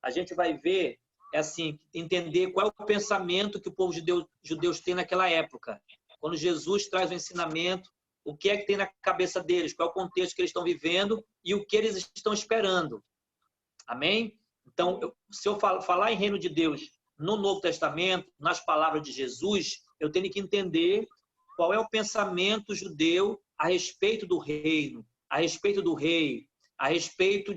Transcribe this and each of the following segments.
a gente vai ver, assim, entender qual é o pensamento que o povo judeus tem naquela época. Quando Jesus traz o ensinamento, o que é que tem na cabeça deles, qual é o contexto que eles estão vivendo e o que eles estão esperando. Amém? Então, se eu falar em reino de Deus no Novo Testamento, nas palavras de Jesus, eu tenho que entender qual é o pensamento judeu a respeito do reino, a respeito do rei, a respeito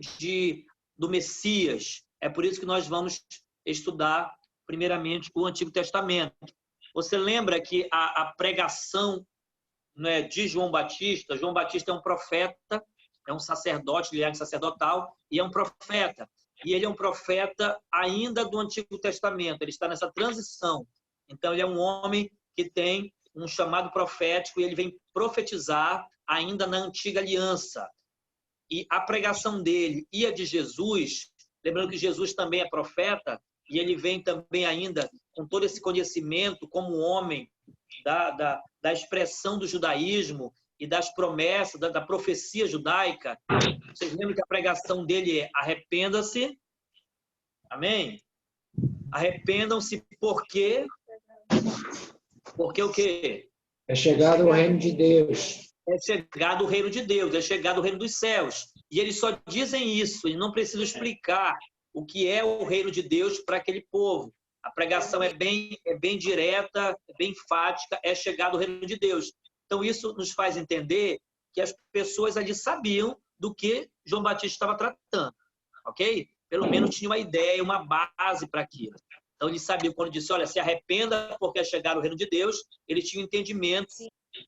do Messias. É por isso que nós vamos estudar, primeiramente, o Antigo Testamento. Você lembra que a pregação, né, de João Batista é um profeta, é um sacerdote, linhagem sacerdotal, e é um profeta. E ele é um profeta ainda do Antigo Testamento, ele está nessa transição. Então, ele é um homem que tem um chamado profético e ele vem profetizar ainda na Antiga Aliança. E a pregação dele e a de Jesus, lembrando que Jesus também é profeta, e ele vem também ainda com todo esse conhecimento como homem da expressão do judaísmo e das promessas, da profecia judaica. Vocês lembram que a pregação dele é: arrependa-se, amém? Arrependam-se porque o quê? É chegado o reino de Deus. É chegado o reino de Deus, é chegado o reino dos céus. E eles só dizem isso, eles não precisam explicar o que é o reino de Deus para aquele povo. A pregação é bem direta, é bem enfática, é chegado o reino de Deus. Então, isso nos faz entender que as pessoas ali sabiam do que João Batista estava tratando, ok? Pelo menos tinha uma ideia, uma base para aquilo. Então, eles sabiam, quando disse, olha, se arrependa porque é chegado o reino de Deus, eles tinham entendimento,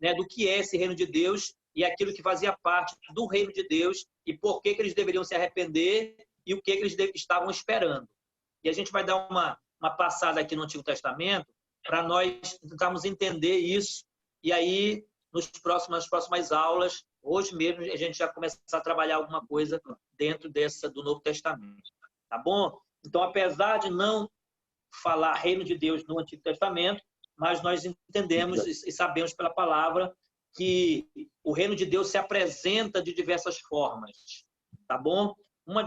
né, do que é esse reino de Deus e aquilo que fazia parte do reino de Deus e por que eles deveriam se arrepender e o que eles estavam esperando. E a gente vai dar uma passada aqui no Antigo Testamento para nós tentarmos entender isso. E aí, nas próximas aulas, hoje mesmo, a gente já começa a trabalhar alguma coisa dentro do Novo Testamento. Tá bom? Então, apesar de não falar reino de Deus no Antigo Testamento, mas nós entendemos e sabemos pela palavra que o reino de Deus se apresenta de diversas formas. Tá bom? Uma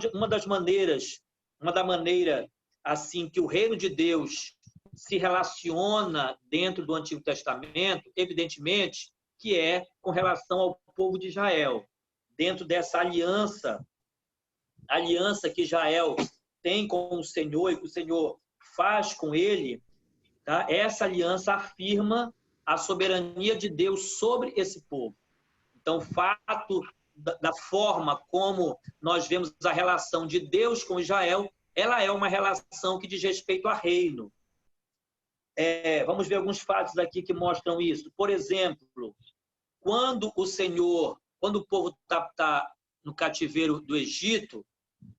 da maneira assim que o reino de Deus se relaciona dentro do Antigo Testamento, evidentemente, que é com relação ao povo de Israel. Dentro dessa aliança que Israel tem com o Senhor e que o Senhor faz com ele, tá? Essa aliança afirma a soberania de Deus sobre esse povo. Então, o fato da forma como nós vemos a relação de Deus com Israel, ela é uma relação que diz respeito a reino. Vamos ver alguns fatos aqui que mostram isso. Por exemplo, quando o povo está no cativeiro do Egito,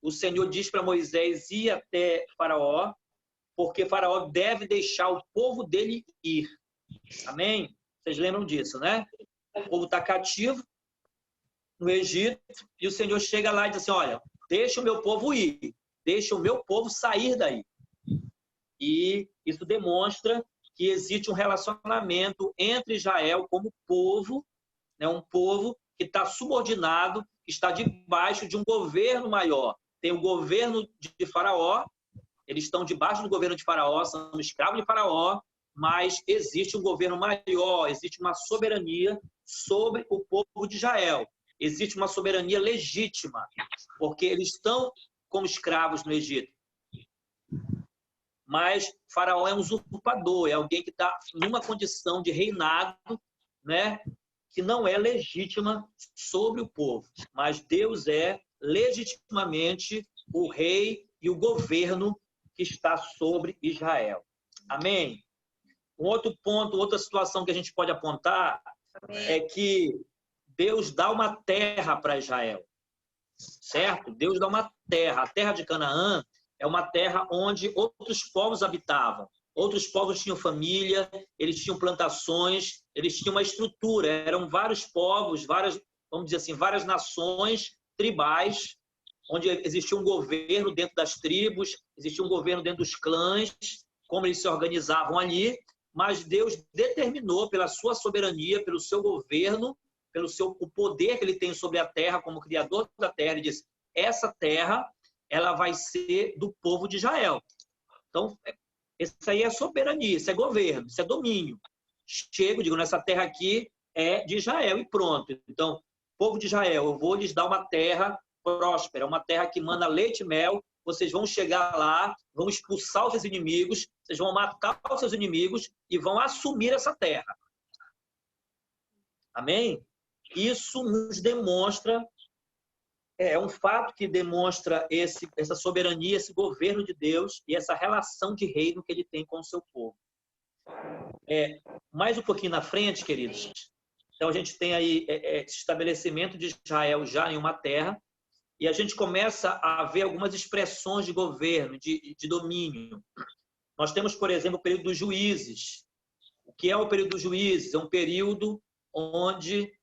o Senhor diz para Moisés ir até Faraó, porque Faraó deve deixar o povo dele ir. Amém? Vocês lembram disso, né? O povo está cativo no Egito e o Senhor chega lá e diz assim, olha, deixa o meu povo ir, deixa o meu povo sair daí. E isso demonstra que existe um relacionamento entre Israel como povo, né, um povo que está subordinado, que está debaixo de um governo maior. Tem o governo de Faraó, eles estão debaixo do governo de Faraó, são escravos de Faraó, mas existe um governo maior, existe uma soberania sobre o povo de Israel. Existe uma soberania legítima, porque eles estão como escravos no Egito. Mas Faraó é um usurpador, é alguém que está numa condição de reinado, né, que não é legítima sobre o povo. Mas Deus é legitimamente o rei e o governo que está sobre Israel. Amém? Um outro ponto, outra situação que a gente pode apontar é que Deus dá uma terra para Israel, certo? Deus dá uma terra. A terra de Canaã é uma terra onde outros povos habitavam. Outros povos tinham família, eles tinham plantações, eles tinham uma estrutura. Eram vários povos, vamos dizer assim, várias nações tribais, onde existia um governo dentro das tribos, existia um governo dentro dos clãs, como eles se organizavam ali. Mas Deus determinou pela sua soberania, pelo seu governo, o poder que ele tem sobre a terra como criador da terra. Ele disse, essa terra ela vai ser do povo de Israel. Então, isso aí é soberania, isso é governo, isso é domínio. Chego, digo, nessa terra aqui é de Israel e pronto. Então, povo de Israel, eu vou lhes dar uma terra próspera, uma terra que manda leite e mel. Vocês vão chegar lá, vão expulsar os seus inimigos, vocês vão matar os seus inimigos e vão assumir essa terra. Amém? Isso nos demonstra, é um fato que demonstra essa soberania, esse governo de Deus e essa relação de reino que ele tem com o seu povo. Mais um pouquinho na frente, queridos, então a gente tem aí esse estabelecimento de Israel já em uma terra, e a gente começa a ver algumas expressões de governo, de domínio. Nós temos, por exemplo, o período dos juízes. O que é o período dos juízes? É um período onde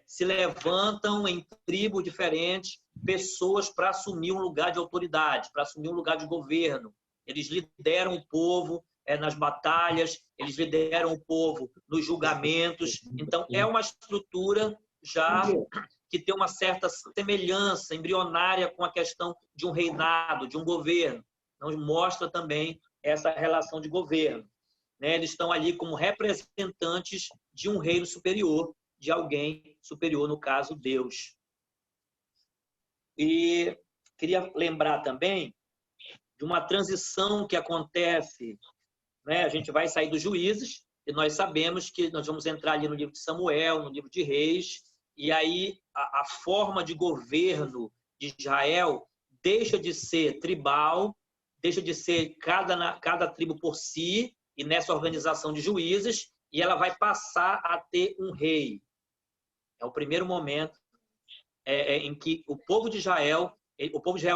se levantam em tribos diferentes pessoas para assumir um lugar de autoridade, para assumir um lugar de governo. Eles lideram o povo nas batalhas, eles lideram o povo nos julgamentos. Então, é uma estrutura já que tem uma certa semelhança embrionária com a questão de um reinado, de um governo. Então, mostra também essa relação de governo. Eles estão ali como representantes de um reino superior, de alguém superior, no caso, Deus. E queria lembrar também de uma transição que acontece, a gente vai sair dos juízes, e nós sabemos que nós vamos entrar ali no livro de Samuel, no livro de Reis, e aí a forma de governo de Israel deixa de ser tribal, deixa de ser cada tribo por si, e nessa organização de juízes, e ela vai passar a ter um rei. É o primeiro momento em que o povo de Israel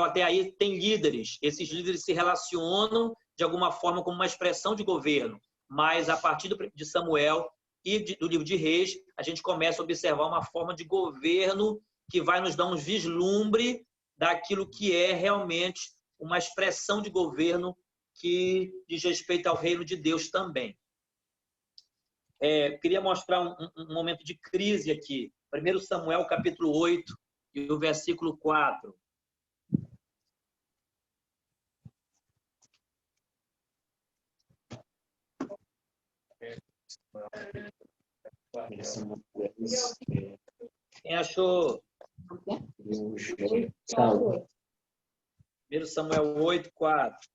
até aí tem líderes. Esses líderes se relacionam de alguma forma como uma expressão de governo. Mas a partir de Samuel e do livro de Reis, a gente começa a observar uma forma de governo que vai nos dar um vislumbre daquilo que é realmente uma expressão de governo que diz respeito ao reino de Deus também. Queria mostrar um momento de crise aqui. 1 Samuel, capítulo 8, e o versículo 4. Quem achou? 1 Samuel 8, 4.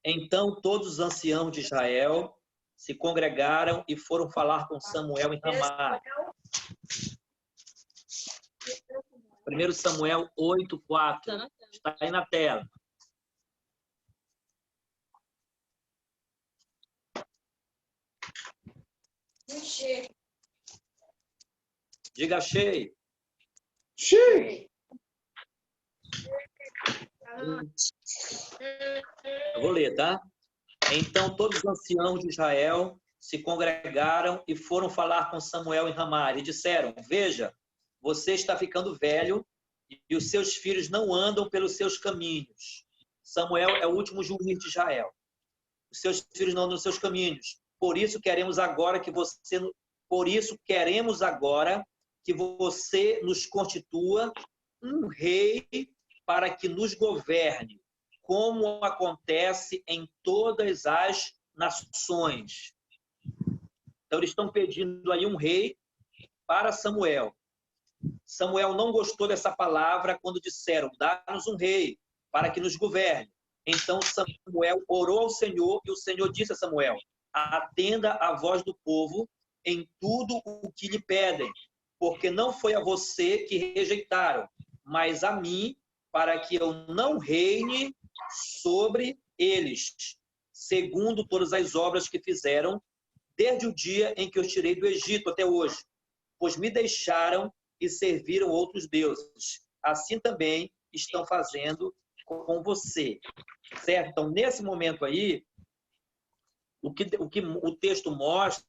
Então todos os anciãos de Israel se congregaram e foram falar com Samuel em Ramá. 1 Samuel 8, 4. Está aí na tela. Diga cheio. Cheio. Eu vou ler, tá? Então todos os anciãos de Israel se congregaram e foram falar com Samuel em Ramá e disseram: Veja, você está ficando velho e os seus filhos não andam pelos seus caminhos. Samuel é o último juiz de Israel. Os seus filhos não andam nos seus caminhos. Por isso queremos agora que você nos constitua um rei para que nos governe, como acontece em todas as nações. Então, eles estão pedindo aí um rei para Samuel. Samuel não gostou dessa palavra quando disseram: dá-nos um rei para que nos governe. Então, Samuel orou ao Senhor e o Senhor disse a Samuel: atenda a voz do povo em tudo o que lhe pedem, porque não foi a você que rejeitaram, mas a mim, para que eu não reine sobre eles, segundo todas as obras que fizeram, desde o dia em que eu tirei do Egito até hoje, pois me deixaram e serviram outros deuses. Assim também estão fazendo com você. Certo? Então, nesse momento aí, o que o texto mostra,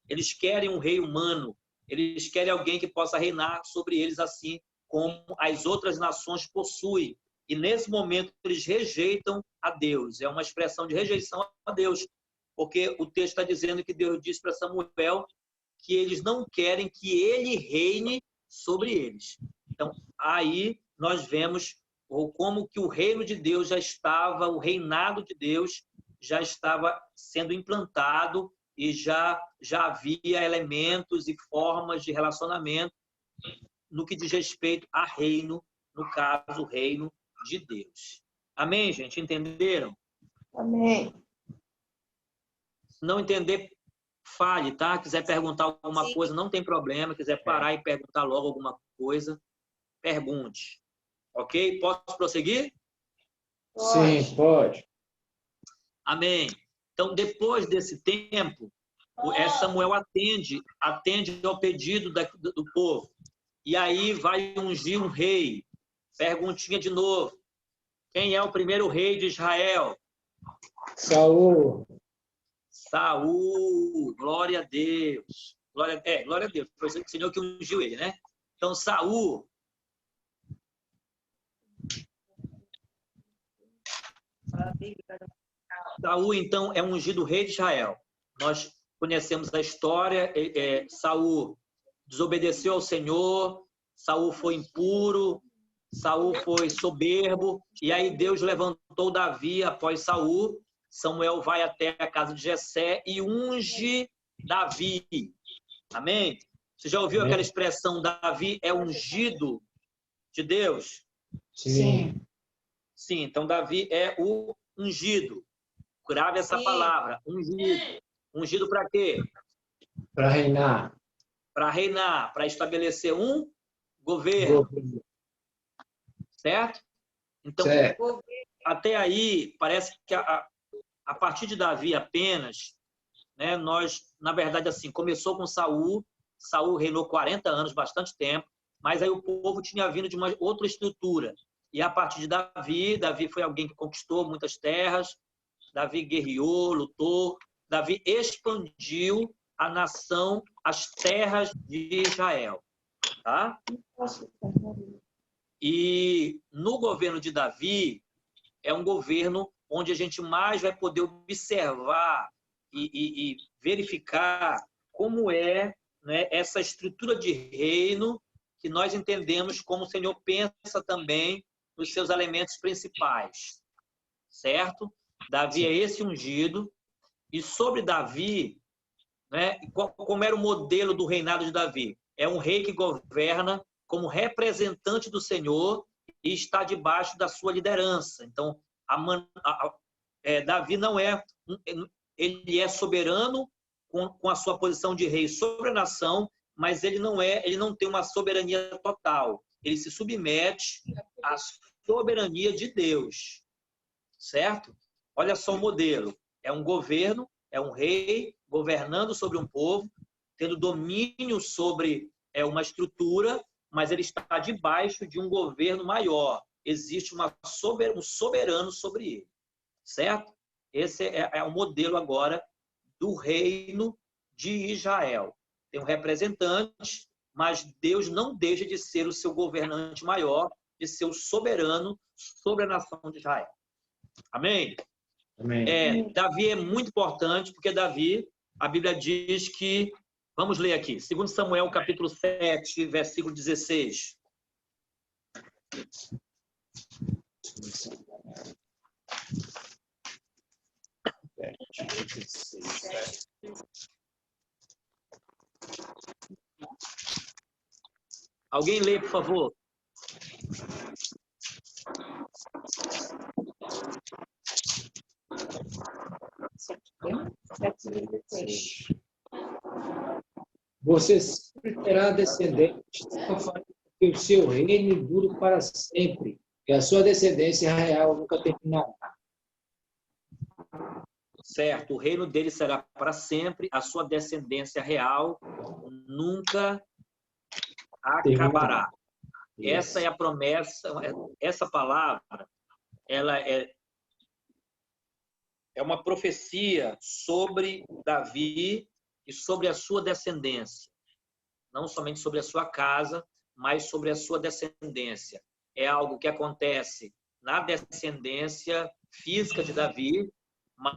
eles querem um rei humano, eles querem alguém que possa reinar sobre eles assim como as outras nações possuem. E nesse momento eles rejeitam a Deus. É uma expressão de rejeição a Deus, porque o texto está dizendo que Deus disse para Samuel que eles não querem que ele reine sobre eles. Então, aí nós vemos como que o reino de Deus já estava, o reinado de Deus já estava sendo implantado e já havia elementos e formas de relacionamento no que diz respeito a reino, no caso, o reino de Deus. Amém, gente? Entenderam? Amém. Se não entender, fale, tá? Quiser perguntar alguma coisa, não tem problema. Quiser parar e perguntar logo alguma coisa, pergunte. Ok? Posso prosseguir? Sim, pode. Amém. Então, depois desse tempo, Samuel atende ao pedido do povo. E aí vai ungir um rei. Perguntinha de novo. Quem é o primeiro rei de Israel? Saul. Saul. Glória a Deus. Glória a Deus. Foi o Senhor que ungiu ele, né? Então, Saul. Saul, então, é ungido rei de Israel. Nós conhecemos a história. Saul desobedeceu ao Senhor. Saul foi impuro. Saul foi soberbo. E aí Deus levantou Davi após Saul. Samuel vai até a casa de Jessé e unge Davi. Amém? Você já ouviu aquela expressão, Davi é ungido de Deus? Sim. Sim, então Davi é o ungido. Grave essa palavra, ungido. Ungido para quê? Para reinar. Para reinar, para estabelecer um governo. Certo? Então, certo. Até aí, parece que a partir de Davi apenas, né, nós, na verdade, assim, começou com Saul. Saul reinou 40 anos, bastante tempo, mas aí o povo tinha vindo de uma outra estrutura. E a partir de Davi foi alguém que conquistou muitas terras, Davi guerreou, lutou, Davi expandiu a nação, as terras de Israel. Tá? E no governo de Davi, é um governo onde a gente mais vai poder observar e verificar como é, né, essa estrutura de reino que nós entendemos como o Senhor pensa também nos seus elementos principais. Certo? Davi é esse ungido. E sobre Davi, né, como era o modelo do reinado de Davi? É um rei que governa como representante do Senhor e está debaixo da sua liderança. Então, Davi não é... Ele é soberano com a sua posição de rei sobre a nação, mas ele não tem uma soberania total. Ele se submete à soberania de Deus. Certo? Olha só o modelo. É um governo, é um rei governando sobre um povo, tendo domínio sobre uma estrutura, mas ele está debaixo de um governo maior. Existe um soberano sobre ele. Certo? Esse é o modelo agora do reino de Israel. Tem um representante, mas Deus não deixa de ser o seu governante maior, de ser o soberano sobre a nação de Israel. Amém? Amém. Davi é muito importante, porque Davi, a Bíblia diz que... Vamos ler aqui. 2 Samuel, capítulo 7, versículo 16. Alguém lê, por favor. Você sempre terá descendentes, que o seu reino dure para sempre, e a sua descendência real nunca terminará. Certo, o reino dele será para sempre, a sua descendência real nunca acabará. Essa é a promessa, essa palavra, ela é uma profecia sobre Davi e sobre a sua descendência. Não somente sobre a sua casa, mas sobre a sua descendência. É algo que acontece na descendência física de Davi,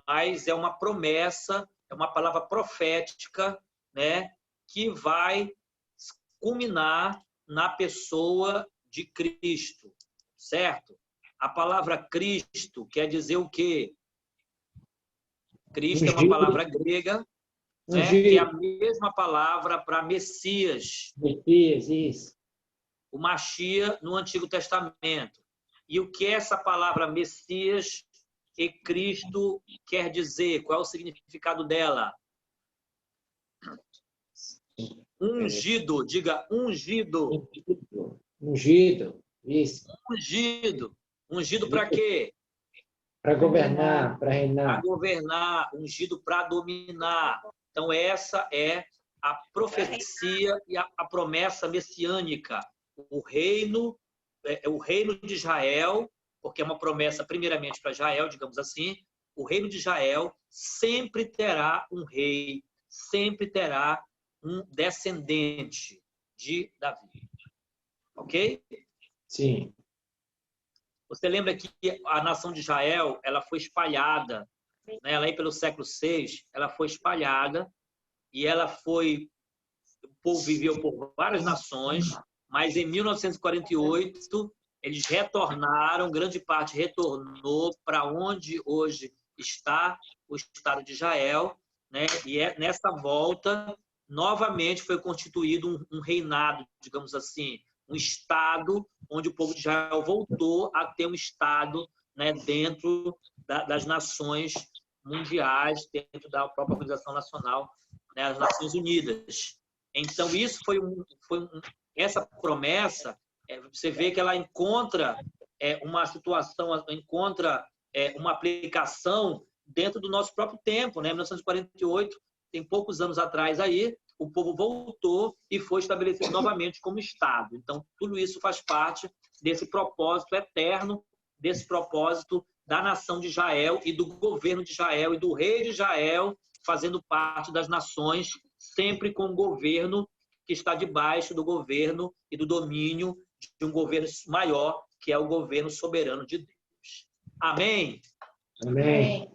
mas é uma promessa, é uma palavra profética, né, que vai culminar na pessoa de Cristo, certo? A palavra Cristo quer dizer o quê? Cristo é uma palavra grega, né, que é a mesma palavra para Messias. Messias, isso. O Machia no Antigo Testamento. E o que essa palavra Messias e Cristo quer dizer? Qual é o significado dela? Ungido, diga ungido. Ungido, isso. Ungido. Ungido para quê? Para governar, para reinar. Para governar, ungido para dominar. Então, essa é a profecia e a promessa messiânica. O reino de Israel, porque é uma promessa primeiramente para Israel, digamos assim, o reino de Israel sempre terá um rei, sempre terá um descendente de Davi. Ok? Sim. Você lembra que a nação de Israel, ela foi espalhada, né? Ela aí pelo século VI, ela foi espalhada e o povo viveu por várias nações, mas em 1948 eles retornaram, grande parte retornou para onde hoje está o Estado de Israel, né? E nessa volta, novamente foi constituído um reinado, digamos assim, um Estado onde o povo de Israel voltou a ter um Estado, né, dentro das nações mundiais, dentro da própria Organização Nacional, né, as Nações Unidas. Então, isso essa promessa, você vê que ela encontra uma situação, encontra uma aplicação dentro do nosso próprio tempo, né? 1948, tem poucos anos atrás aí, o povo voltou e foi estabelecido novamente como Estado. Então, tudo isso faz parte desse propósito eterno, desse propósito da nação de Israel e do governo de Israel e do rei de Israel, fazendo parte das nações, sempre com um governo que está debaixo do governo e do domínio de um governo maior, que é o governo soberano de Deus. Amém? Amém.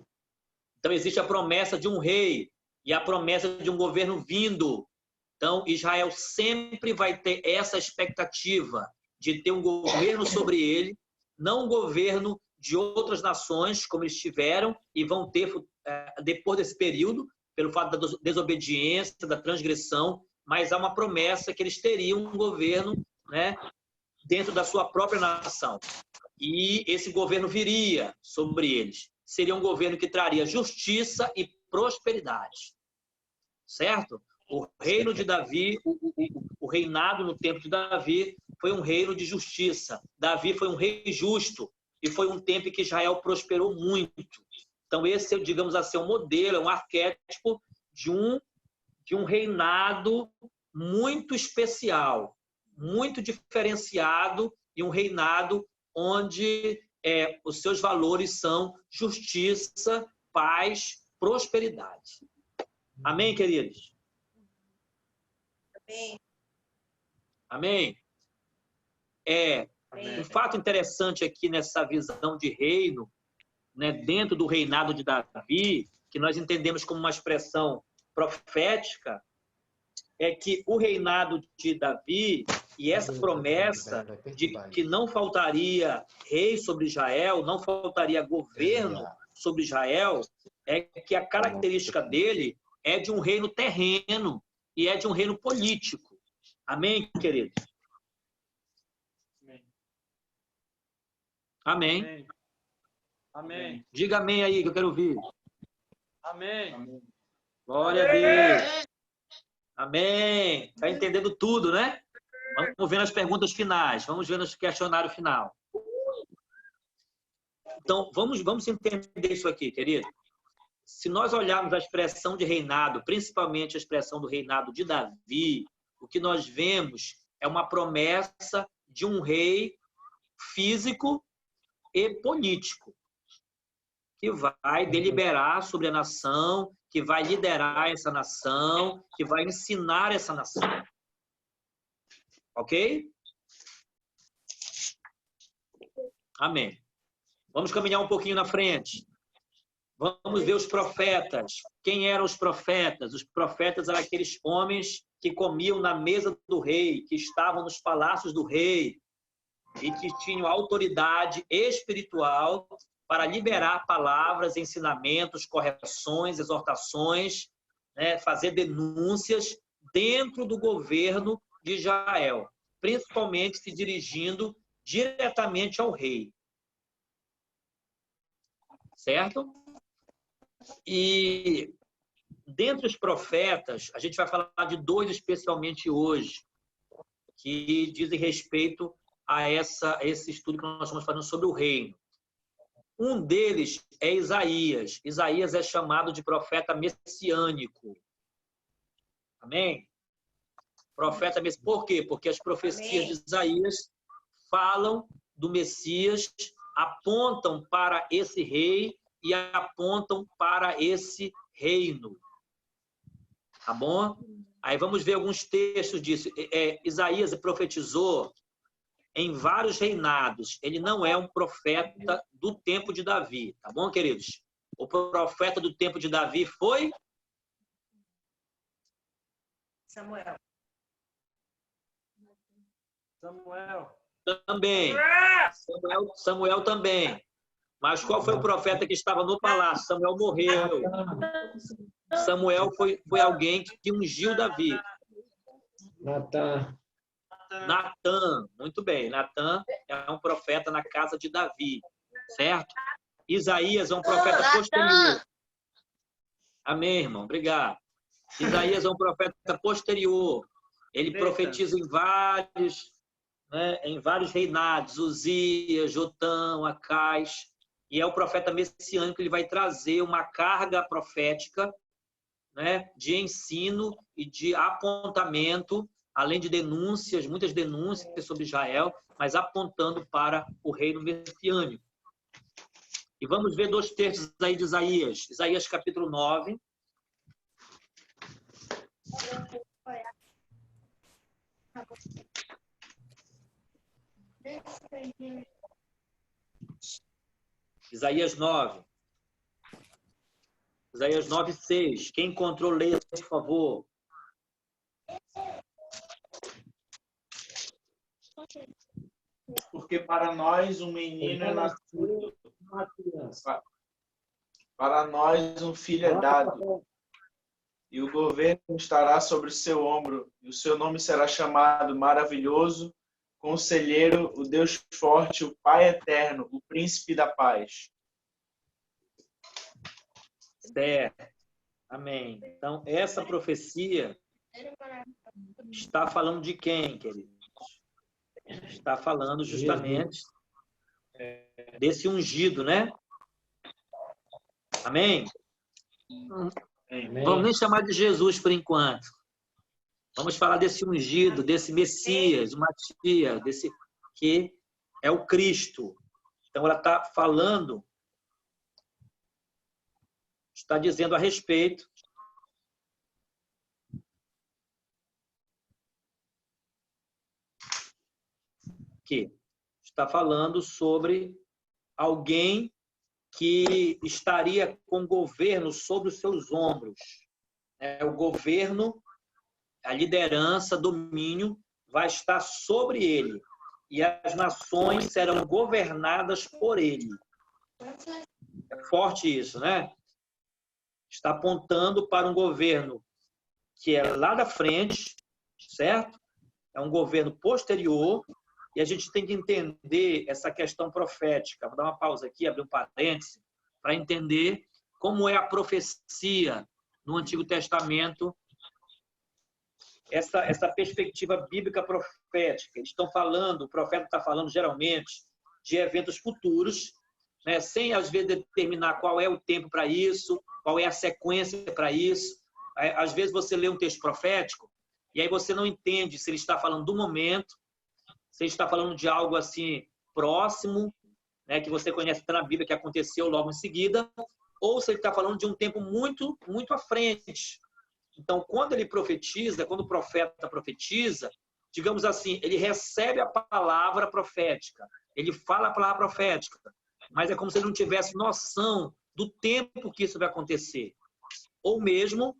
Então, existe a promessa de um rei e a promessa de um governo vindo. Então, Israel sempre vai ter essa expectativa de ter um governo sobre ele, não um governo de outras nações, como eles tiveram e vão ter depois desse período, pelo fato da desobediência, da transgressão, mas há uma promessa que eles teriam um governo, né, dentro da sua própria nação. E esse governo viria sobre eles. Seria um governo que traria justiça e prosperidade. Certo? O reino de Davi, o reinado no tempo de Davi, foi um reino de justiça. Davi foi um rei justo e foi um tempo em que Israel prosperou muito. Então, esse, digamos assim, é um modelo, é um arquétipo de um reinado muito especial, muito diferenciado, e um reinado onde os seus valores são justiça, paz, prosperidade. Amém, queridos? Amém. Amém? Um fato interessante aqui nessa visão de reino, né, dentro do reinado de Davi, que nós entendemos como uma expressão profética, é que o reinado de Davi e essa promessa de que não faltaria rei sobre Israel, não faltaria governo sobre Israel, é que a característica dele é de um reino terreno e é de um reino político. Amém, queridos? Amém. Amém. Amém. Diga amém aí, que eu quero ouvir. Amém. Glória a Deus. Amém. Está entendendo tudo, né? Vamos ver nas perguntas finais. Vamos ver no questionário final. Então, vamos entender isso aqui, querido. Se nós olharmos a expressão de reinado, principalmente a expressão do reinado de Davi, o que nós vemos é uma promessa de um rei físico e político, que vai deliberar sobre a nação, que vai liderar essa nação, que vai ensinar essa nação. Ok? Amém. Vamos caminhar um pouquinho na frente. Vamos ver os profetas. Quem eram os profetas? Os profetas eram aqueles homens que comiam na mesa do rei, que estavam nos palácios do rei e que tinham autoridade espiritual para liberar palavras, ensinamentos, correções, exortações, né, fazer denúncias dentro do governo de Israel, principalmente se dirigindo diretamente ao rei. Certo? E dentre os profetas, a gente vai falar de dois especialmente hoje, que dizem respeito a esse estudo que nós estamos fazendo sobre o reino. Um deles é Isaías. Isaías é chamado de profeta messiânico. Amém? Profeta messiânico. Por quê? Porque as profecias de Isaías falam do Messias, apontam para esse rei e apontam para esse reino. Tá bom? Aí vamos ver alguns textos disso. Isaías profetizou em vários reinados. Ele não é um profeta do tempo de Davi. Tá bom, queridos? O profeta do tempo de Davi foi? Samuel. Também. Samuel também. Mas qual foi o profeta que estava no palácio? Samuel morreu. Samuel foi alguém que ungiu Davi. Natã, muito bem. Natã é um profeta na casa de Davi, certo? Isaías é um profeta posterior. Amém, irmão? Obrigado. Isaías é um profeta posterior. Ele profetiza em vários reinados, Uzias, Jotão, Acais, e é o profeta messiânico. Ele vai trazer uma carga profética, né, de ensino e de apontamento, além de denúncias, muitas denúncias sobre Israel, mas apontando para o reino messiânico. E vamos ver dois textos aí de Isaías. Isaías capítulo 9. Isaías 9. Isaías 9:6. Quem encontrou, leia, por favor. Porque para nós um menino é nascido, para nós um filho é dado, e o governo estará sobre o seu ombro, e o seu nome será chamado Maravilhoso, Conselheiro, o Deus Forte, o Pai Eterno, o Príncipe da Paz. Certo. Amém. Então, essa profecia está falando de quem, queridos? Está falando justamente desse ungido, né? Amém? Amém. Vamos nem chamar de Jesus por enquanto. Vamos falar desse ungido, desse Messias, o Matias, desse que é o Cristo. Então, ela está falando, está dizendo a respeito que está falando sobre alguém que estaria com o governo sobre os seus ombros. O governo, a liderança, domínio vai estar sobre ele. E as nações serão governadas por ele. É forte isso, né? Está apontando para um governo que é lá da frente, certo? É um governo posterior. E a gente tem que entender essa questão profética. Vou dar uma pausa aqui, abrir um parêntese, para entender como é a profecia no Antigo Testamento, essa perspectiva bíblica profética. Eles estão falando, o profeta está falando geralmente de eventos futuros, né, sem às vezes determinar qual é o tempo para isso, qual é a sequência para isso. Às vezes você lê um texto profético e aí você não entende se ele está falando do momento, se ele está falando de algo assim próximo, né, que você conhece na Bíblia, que aconteceu logo em seguida, ou se ele está falando de um tempo muito, muito à frente. Então, quando ele profetiza, quando o profeta profetiza, digamos assim, ele recebe a palavra profética, ele fala a palavra profética, mas é como se ele não tivesse noção do tempo que isso vai acontecer. Ou mesmo,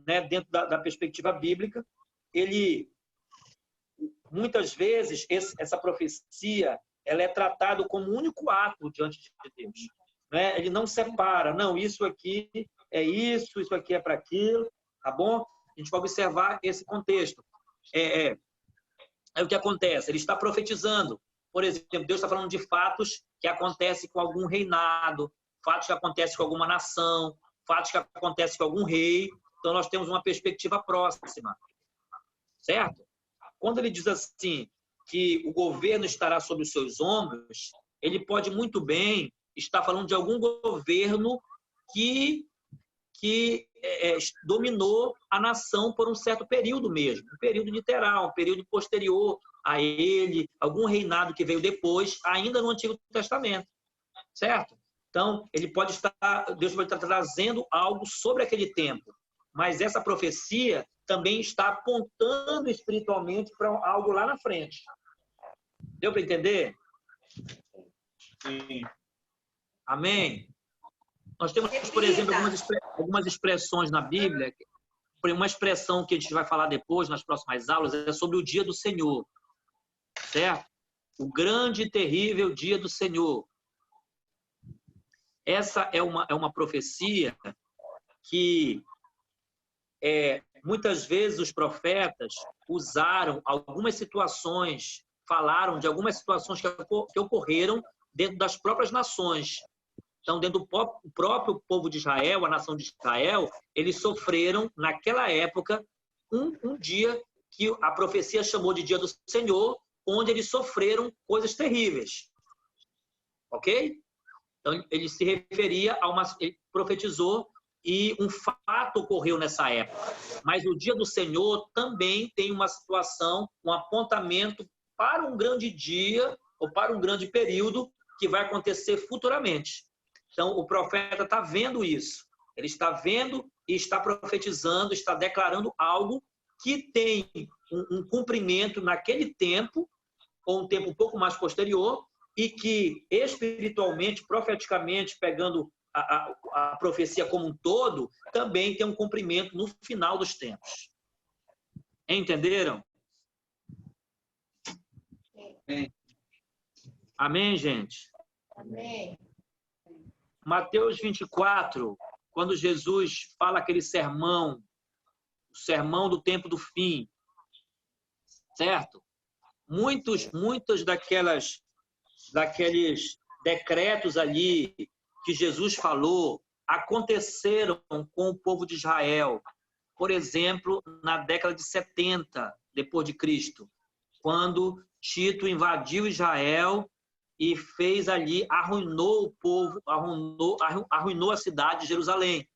né, dentro da perspectiva bíblica, muitas vezes, essa profecia ela é tratada como um único ato diante de Deus. Né? Ele não separa, não, isso aqui é isso aqui é para aquilo, tá bom? A gente vai observar esse contexto. É o que acontece, ele está profetizando. Por exemplo, Deus está falando de fatos que acontecem com algum reinado, fatos que acontecem com alguma nação, fatos que acontecem com algum rei. Então, nós temos uma perspectiva próxima. Certo? Quando ele diz assim, que o governo estará sobre os seus ombros, ele pode muito bem estar falando de algum governo que dominou a nação por um certo período mesmo, um período literal, um período posterior a ele, algum reinado que veio depois, ainda no Antigo Testamento, certo? Então, Deus pode estar trazendo algo sobre aquele tempo, mas essa profecia também está apontando espiritualmente para algo lá na frente. Deu para entender? Sim. Amém? Nós temos, por exemplo, algumas expressões na Bíblia. Uma expressão que a gente vai falar depois, nas próximas aulas, é sobre o dia do Senhor. Certo? O grande e terrível dia do Senhor. Essa é uma profecia que muitas vezes os profetas usaram algumas situações, falaram de algumas situações que ocorreram dentro das próprias nações. Então, dentro do próprio povo de Israel, a nação de Israel, eles sofreram, naquela época, um dia que a profecia chamou de Dia do Senhor, onde eles sofreram coisas terríveis. Ok? Então, ele se referia ele profetizou e um fato ocorreu nessa época. Mas o dia do Senhor também tem uma situação, um apontamento para um grande dia ou para um grande período que vai acontecer futuramente. Então, o profeta está vendo isso. Ele está vendo e está profetizando, está declarando algo que tem um cumprimento naquele tempo, ou um tempo um pouco mais posterior, e que espiritualmente, profeticamente, pegando a profecia como um todo, também tem um cumprimento no final dos tempos. Entenderam? Sim. Amém, gente? Amém. Mateus 24, quando Jesus fala aquele sermão, o sermão do tempo do fim, certo? Muitos daqueles decretos ali que Jesus falou aconteceram com o povo de Israel. Por exemplo, na década de 70 depois de Cristo, quando Tito invadiu Israel e fez ali, arruinou o povo, arruinou a cidade de Jerusalém.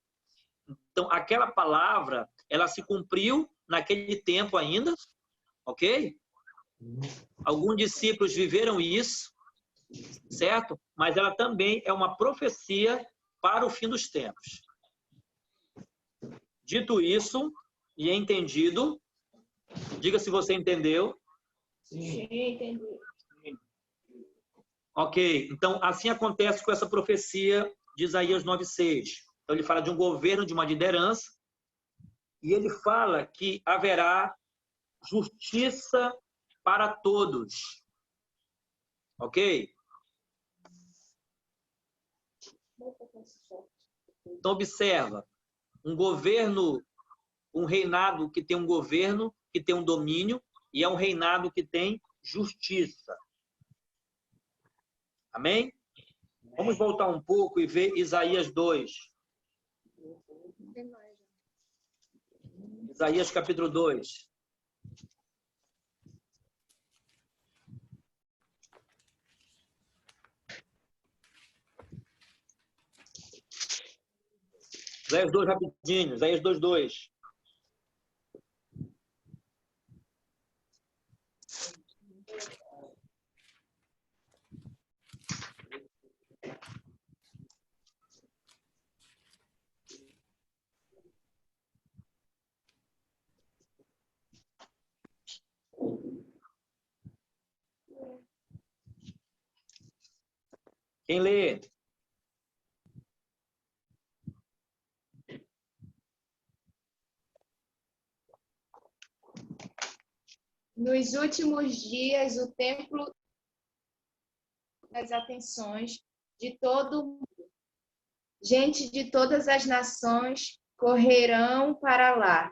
Então, aquela palavra, ela se cumpriu naquele tempo ainda, ok? Alguns discípulos viveram isso, certo? Mas ela também é uma profecia para o fim dos tempos. Dito isso, e entendido, diga se você entendeu. Sim, entendi. Ok, então assim acontece com essa profecia de Isaías 9:6. Então ele fala de um governo, de uma liderança, e ele fala que haverá justiça para todos. Ok? Então observa, um governo, um reinado que tem um governo, que tem um domínio, e é um reinado que tem justiça. Amém? Vamos voltar um pouco e ver Isaías 2. Isaías capítulo 2. Isaías 2 rapidinho. Isaías 2:2. Quem lê? Nos últimos dias, o templo das atenções de todo mundo. Gente de todas as nações correrão para lá.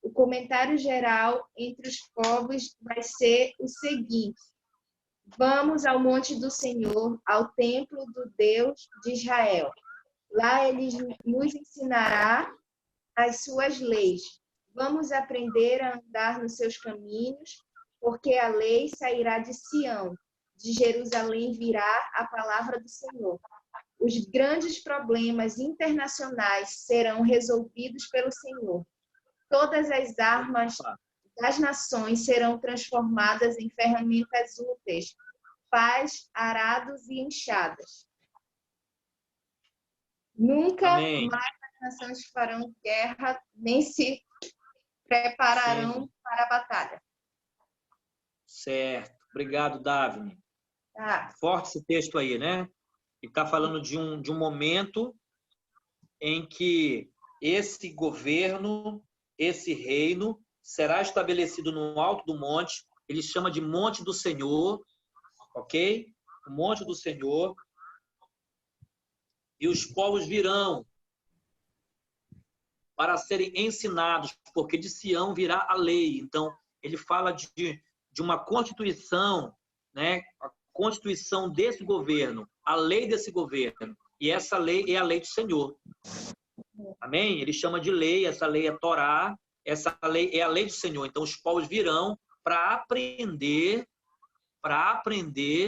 O comentário geral entre os povos vai ser o seguinte: vamos ao monte do Senhor, ao templo do Deus de Israel. Lá ele nos ensinará as suas leis. Vamos aprender a andar nos seus caminhos, porque a lei sairá de Sião. De Jerusalém virá a palavra do Senhor. Os grandes problemas internacionais serão resolvidos pelo Senhor. Todas as armas das nações serão transformadas em ferramentas úteis, pás, arados e enxadas. Nunca Amém. mais as nações farão guerra, nem se prepararão para a batalha. Certo. Obrigado, Davine. Tá. Forte esse texto aí, né? E está falando de um momento em que esse governo, esse reino, será estabelecido no alto do monte. Ele chama de Monte do Senhor, ok? O Monte do Senhor. E os povos virão para serem ensinados, porque de Sião virá a lei. Então, ele fala de uma constituição, né? A constituição desse governo, a lei desse governo. E essa lei é a lei do Senhor. Amém? Ele chama de lei, essa lei é Torá, essa lei é a lei do Senhor. Então, os povos virão para aprender,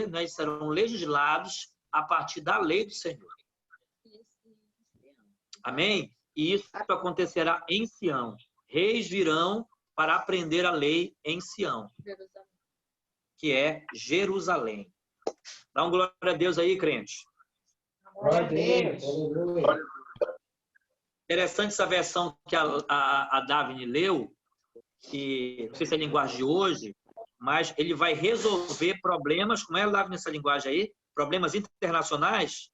né? Serão legislados a partir da lei do Senhor. Amém? E isso acontecerá em Sião. Reis virão para aprender a lei em Sião, que é Jerusalém. Dá um glória a Deus aí, crente. Glória a Deus. Aleluia. Interessante essa versão que a Davine leu, que não sei se é a linguagem de hoje, mas ele vai resolver problemas, como é, Davine, essa linguagem aí? Problemas internacionais?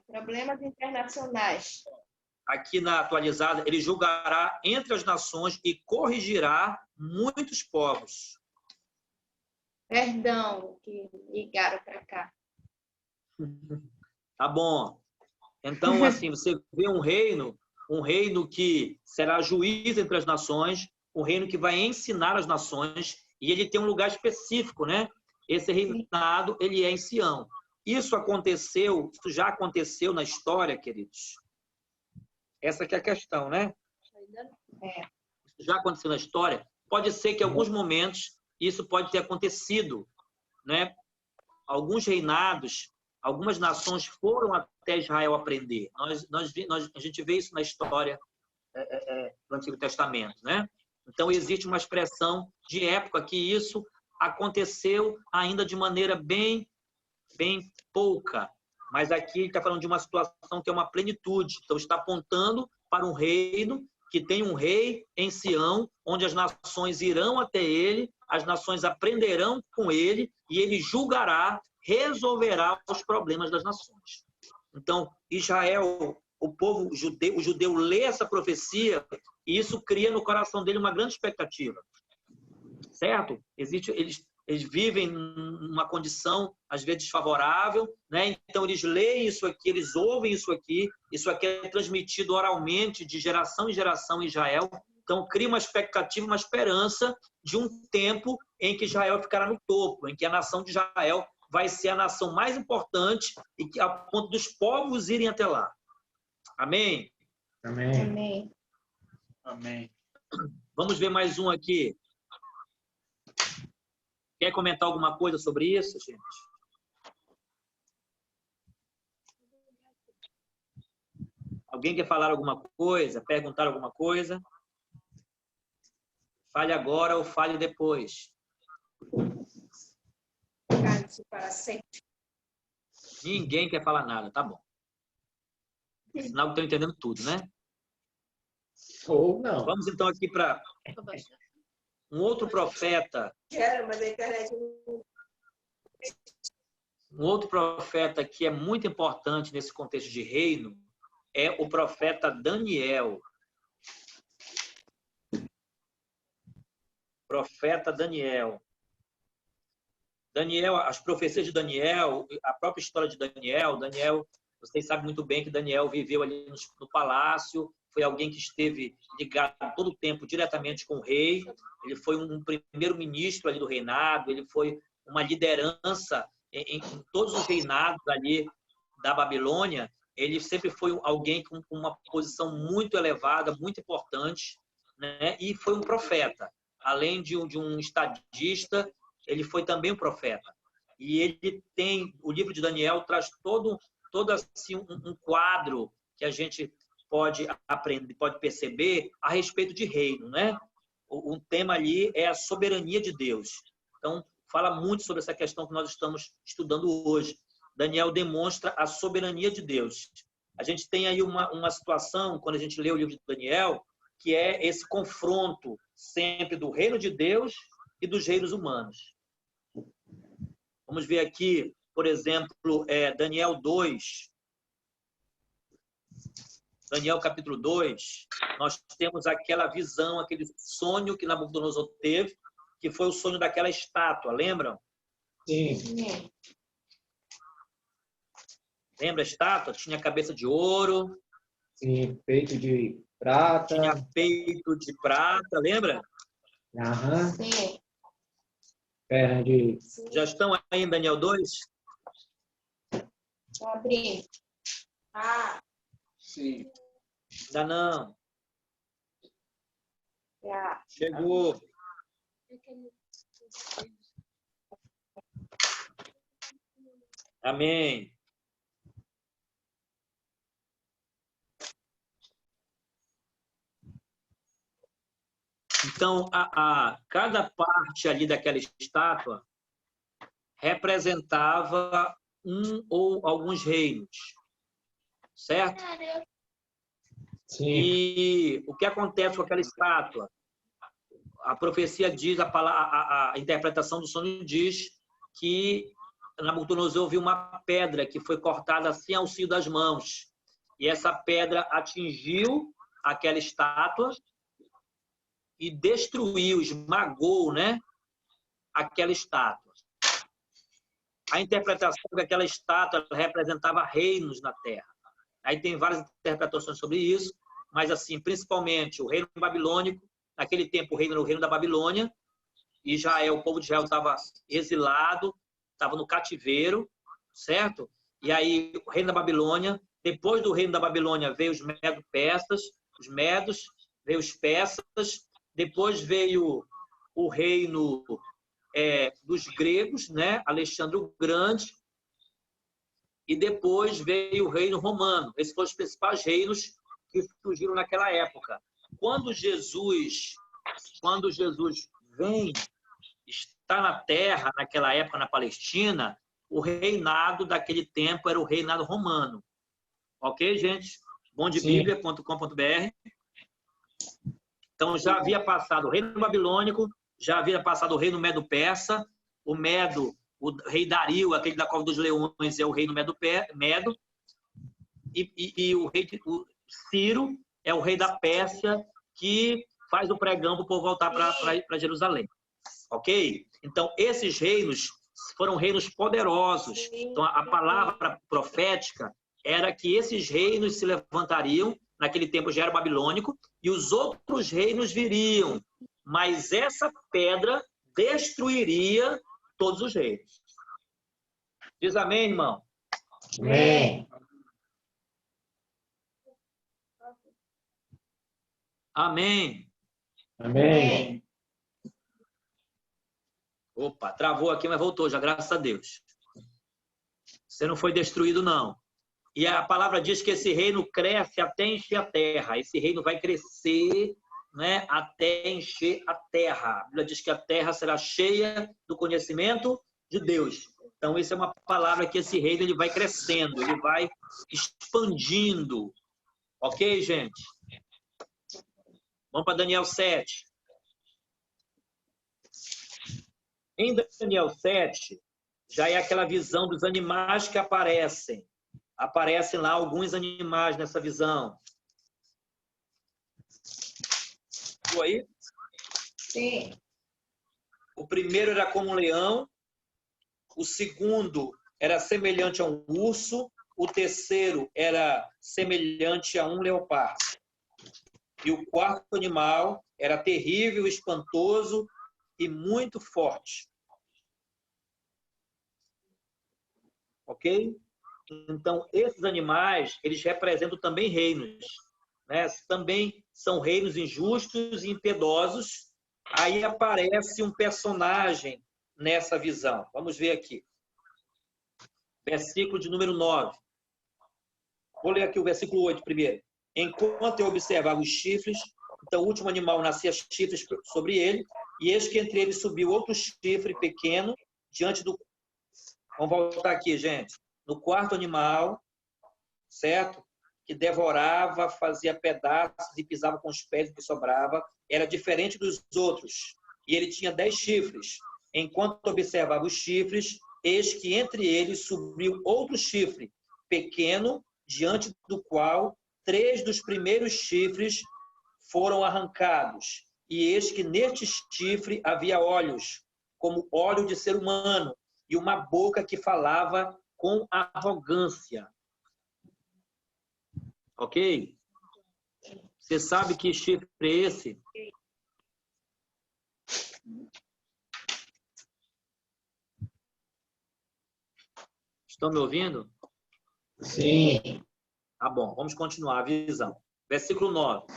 Problemas internacionais. Aqui na atualizada, ele julgará entre as nações e corrigirá muitos povos. Perdão, que ligaram para cá. Tá bom. Então, assim, você vê um reino que será juiz entre as nações, um reino que vai ensinar as nações, e ele tem um lugar específico, né? Esse reinado, ele é em Sião. Isso já aconteceu na história, queridos. Essa que é a questão, né? Isso já aconteceu na história. Pode ser que em alguns momentos isso pode ter acontecido, né? Alguns reinados, algumas nações foram até Israel aprender. A gente vê isso na história do Antigo Testamento, né? Então, existe uma expressão de época que isso aconteceu ainda de maneira bem pouca. Mas aqui ele está falando de uma situação que é uma plenitude. Então, está apontando para um reino que tem um rei em Sião, onde as nações irão até ele, as nações aprenderão com ele, e ele julgará, resolverá os problemas das nações. Então, Israel, o povo judeu, o judeu lê essa profecia, e isso cria no coração dele uma grande expectativa. Certo? Eles vivem numa condição, às vezes, desfavorável, né? Então, eles leem isso aqui, eles ouvem isso aqui é transmitido oralmente de geração em geração em Israel. Então, cria uma expectativa, uma esperança de um tempo em que Israel ficará no topo, em que a nação de Israel vai ser a nação mais importante e que, a ponto dos povos irem até lá. Amém? Amém. Amém. Amém. Vamos ver mais um aqui. Quer comentar alguma coisa sobre isso, gente? Alguém quer falar alguma coisa? Perguntar alguma coisa? Fale agora ou fale depois. Para sempre. Ninguém quer falar nada, tá bom. Sinal que estão entendendo tudo, né? Ou não. Vamos então aqui para um outro profeta. Quero, mas a internet Um outro profeta que é muito importante nesse contexto de reino é o profeta Daniel. O profeta Daniel. Daniel, as profecias de Daniel, a própria história de Daniel, vocês sabem muito bem que Daniel viveu ali no palácio, foi alguém que esteve ligado todo o tempo diretamente com o rei, ele foi um primeiro-ministro ali do reinado, ele foi uma liderança em todos os reinados ali da Babilônia, ele sempre foi alguém com uma posição muito elevada, muito importante, né? E foi um profeta. Além de um estadista, ele foi também um profeta. E ele tem, o livro de Daniel traz todo assim, um quadro que a gente pode aprender, pode perceber a respeito de reino, né? O tema ali é a soberania de Deus. Então, fala muito sobre essa questão que nós estamos estudando hoje. Daniel demonstra a soberania de Deus. A gente tem aí uma situação, quando a gente lê o livro de Daniel, que é esse confronto sempre do reino de Deus e dos reinos humanos. Vamos ver aqui, por exemplo, Daniel 2. Daniel capítulo 2, nós temos aquela visão, aquele sonho que Nabucodonosor teve, que foi o sonho daquela estátua, lembram? Sim. Lembra a estátua? Tinha cabeça de ouro. Sim, peito de prata. Tinha peito de prata, lembra? Aham. Sim. Perna de... Já estão aí em Daniel 2? Tá abrindo. Ah, Sim. Ainda não. já. Chegou. Amém. Então, cada parte ali daquela estátua representava um ou alguns reinos, certo? Sim. E o que acontece com aquela estátua? A profecia diz, a interpretação do sonho diz que Nabucodonosor viu uma pedra que foi cortada assim ao fio das mãos. E essa pedra atingiu aquela estátua e destruiu, esmagou, né, aquela estátua. A interpretação é que aquela estátua representava reinos na Terra. Aí tem várias interpretações sobre isso, mas assim, principalmente o reino babilônico, naquele tempo o reino era o reino da Babilônia, e Israel, o povo de Israel estava exilado, estava no cativeiro, certo? E aí o reino da Babilônia, depois do reino da Babilônia veio os medo-persas, os medos, veio os persas, depois veio o reino dos gregos, né? Alexandre o Grande, e depois veio o reino romano. Esses foram os principais reinos que surgiram naquela época. Quando Jesus vem, está na terra, naquela época, na Palestina, o reinado daquele tempo era o reinado romano. Ok, gente? Bondebiblia.com.br. Então, já havia passado o reino babilônico, já havia passado o reino medo-persa, o rei Dario, aquele da Cova dos Leões, é o reino medo, e o Ciro é o rei da Pérsia, que faz o pregão para o povo voltar para Jerusalém. Ok? Então, esses reinos foram reinos poderosos. Então, a palavra profética era que esses reinos se levantariam, naquele tempo já era babilônico, e os outros reinos viriam. Mas essa pedra destruiria todos os reinos. Diz amém, irmão? Amém. Amém. Amém. Opa, travou aqui, mas voltou já, graças a Deus. Você não foi destruído, não. E a palavra diz que esse reino cresce até encher a terra. Esse reino vai crescer, né, até encher a terra. A Bíblia diz que a terra será cheia do conhecimento de Deus. Então, isso é uma palavra que esse reino ele vai crescendo, ele vai expandindo. Ok, gente? Vamos para Daniel 7. Em Daniel 7, já é aquela visão dos animais que aparecem. Aparecem lá alguns animais nessa visão. Viu aí? Sim. O primeiro era como um leão, o segundo era semelhante a um urso, o terceiro era semelhante a um leopardo. E o quarto animal era terrível, espantoso e muito forte. Ok? Então, esses animais, eles representam também reinos, né? Também são reinos injustos e impiedosos. Aí aparece um personagem nessa visão. Vamos ver aqui. Versículo de número 9. Vou ler aqui o versículo 8 primeiro. Enquanto eu observava os chifres, então o último animal nascia chifres sobre ele, e eis que entre eles subiu outro chifre pequeno diante do... Vamos voltar aqui, gente. No quarto animal, certo? Que devorava, fazia pedaços e pisava com os pés o que sobrava, era diferente dos outros. E ele tinha 10 chifres. Enquanto observava os chifres, eis que entre eles subiu outro chifre pequeno, diante do qual 3 dos primeiros chifres foram arrancados. E eis que neste chifre havia olhos, como óleo de ser humano, e uma boca que falava com arrogância. Ok? Você sabe que chifre é esse? Estão me ouvindo? Sim. Tá bom, vamos continuar a visão. Versículo 9.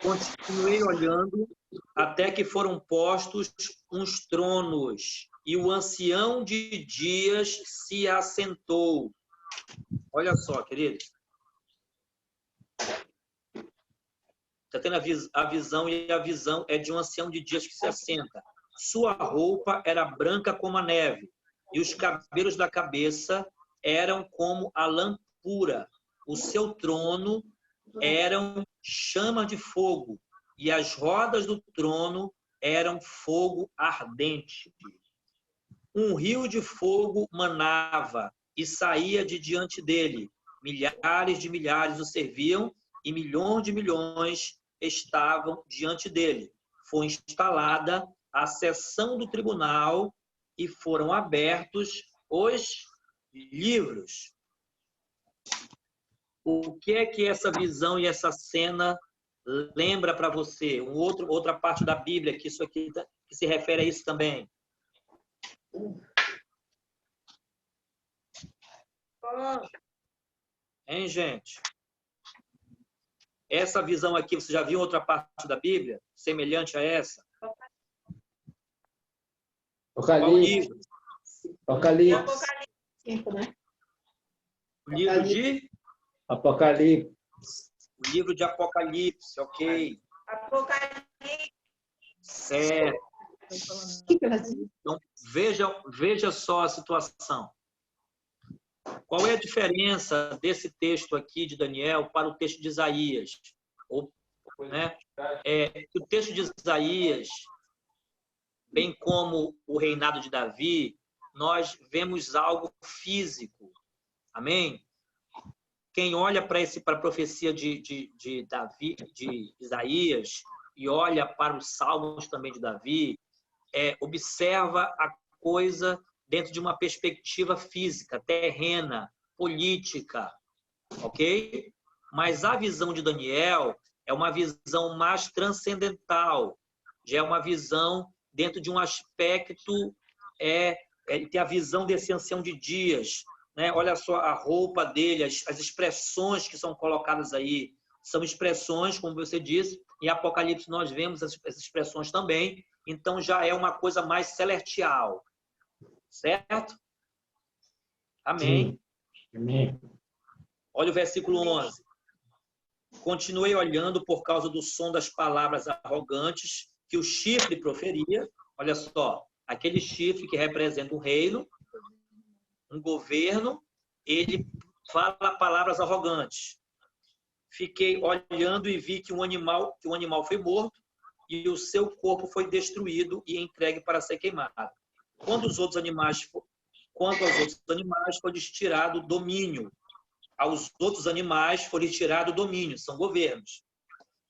Continuei olhando até que foram postos uns tronos, e o ancião de dias se assentou. Olha só, queridos. Está tendo a visão, e a visão é de um ancião de dias que se assenta. Sua roupa era branca como a neve, e os cabelos da cabeça eram como a lã pura. O seu trono eram chama de fogo, e as rodas do trono eram fogo ardente. Um rio de fogo manava e saía de diante dele. Milhares de milhares o serviam, e milhões de milhões estavam diante dele. Foi instalada a sessão do tribunal e foram abertos os livros. O que é que essa visão e essa cena lembra para você? Outra parte da Bíblia que isso aqui que se refere a isso também. Hein, gente? Essa visão aqui, você já viu outra parte da Bíblia semelhante a essa? Apocalipse. Apocalipse. O livro de? Apocalipse. O livro de Apocalipse, ok. Apocalipse. Certo. Então, veja só a situação. Qual é a diferença desse texto aqui de Daniel para o texto de Isaías? Né? O texto de Isaías, bem como o reinado de Davi, nós vemos algo físico. Amém? Quem olha para a profecia de Davi, de Isaías, e olha para os salmos também de Davi, observa a coisa dentro de uma perspectiva física, terrena, política, ok? Mas a visão de Daniel é uma visão mais transcendental, já é uma visão dentro de um aspecto, ele tem a visão desse ancião de dias, né? Olha só a roupa dele, as expressões que são colocadas aí, são expressões, como você disse, em Apocalipse nós vemos essas expressões também, então já é uma coisa mais celestial. Certo? Amém. Sim. Amém. Olha o versículo 11. Continuei olhando por causa do som das palavras arrogantes que o chifre proferia. Olha só, aquele chifre que representa um reino, um governo, ele fala palavras arrogantes. Fiquei olhando e vi que um animal foi morto e o seu corpo foi destruído e entregue para ser queimado. Quanto aos outros animais foi tirado o domínio. Aos outros animais foi tirado o domínio, são governos.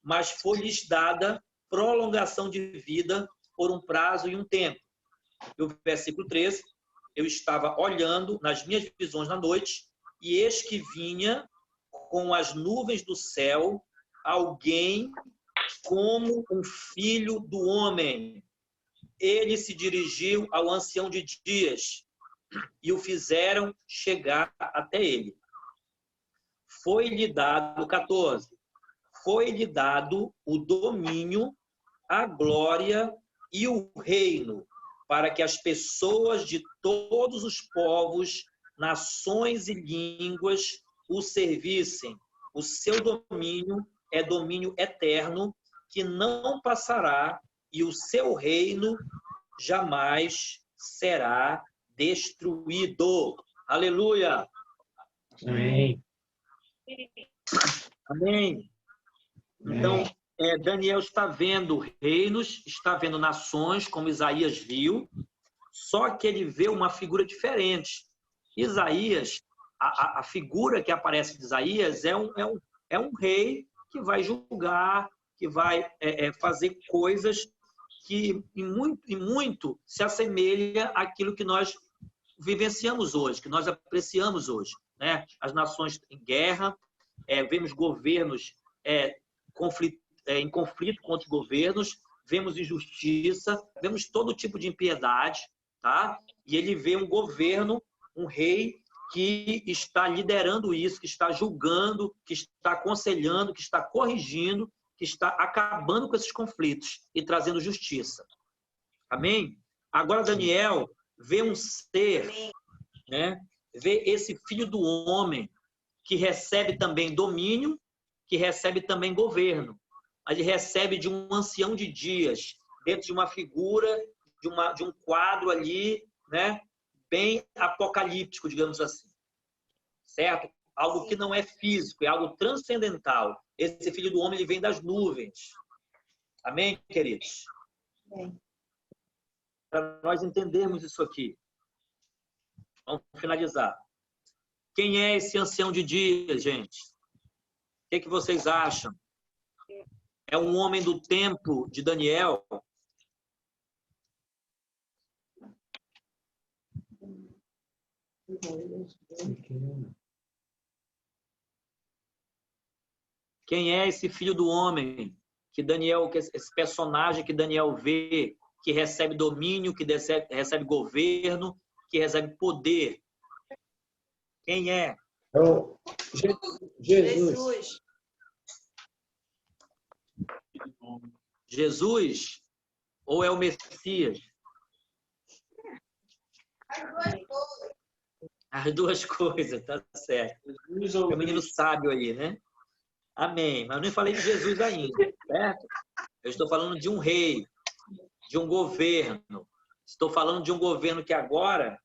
Mas foi-lhes dada prolongação de vida por um prazo e um tempo. E o versículo 13, eu estava olhando nas minhas visões na noite, e eis que vinha com as nuvens do céu alguém como um filho do homem. Ele se dirigiu ao ancião de dias e o fizeram chegar até ele. Foi-lhe dado, 14, foi-lhe dado o domínio, a glória e o reino, para que as pessoas de todos os povos, nações e línguas o servissem. O seu domínio é domínio eterno, que não passará, e o seu reino jamais será destruído. Aleluia! Amém. Amém. Então, Daniel está vendo reinos, está vendo nações, como Isaías viu, só que ele vê uma figura diferente. Isaías, a figura que aparece de Isaías é um rei que vai julgar, que vai fazer coisas que em muito se assemelha àquilo que nós vivenciamos hoje, que nós apreciamos hoje, né? As nações em guerra, vemos governos em conflito com outros governos, vemos injustiça, vemos todo tipo de impiedade, tá? E ele vê um governo, um rei que está liderando isso, que está julgando, que está aconselhando, que está corrigindo, que está acabando com esses conflitos e trazendo justiça. Amém? Agora Daniel vê um ser, né? Vê esse filho do homem que recebe também domínio, que recebe também governo. Mas ele recebe de um ancião de dias, dentro de uma figura, de um quadro ali, né? Bem apocalíptico, digamos assim. Certo? Algo que não é físico, é algo transcendental. Esse filho do homem, ele vem das nuvens. Amém, queridos? Amém. Para nós entendermos isso aqui. Vamos finalizar. Quem é esse ancião de dias, gente? O que vocês acham? É um homem do tempo de Daniel? Quem é esse filho do homem que Daniel, esse personagem que Daniel vê, que recebe domínio, que recebe governo, que recebe poder? Quem é? Jesus. Jesus ou é o Messias? As duas coisas, tá certo. É o menino sábio aí, né? Amém. Mas eu nem falei de Jesus ainda, certo? Eu estou falando de um rei, de um governo. Estou falando de um governo que agora,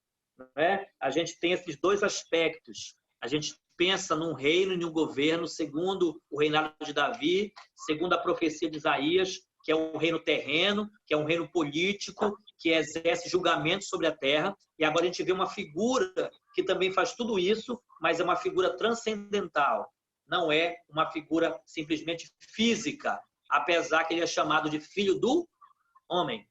né, a gente tem esses dois aspectos. A gente pensa num reino e num governo segundo o reinado de Davi, segundo a profecia de Isaías, que é um reino terreno, que é um reino político, que exerce julgamento sobre a terra. E agora a gente vê uma figura que também faz tudo isso, mas é uma figura transcendental. Não é uma figura simplesmente física, apesar que ele é chamado de filho do homem,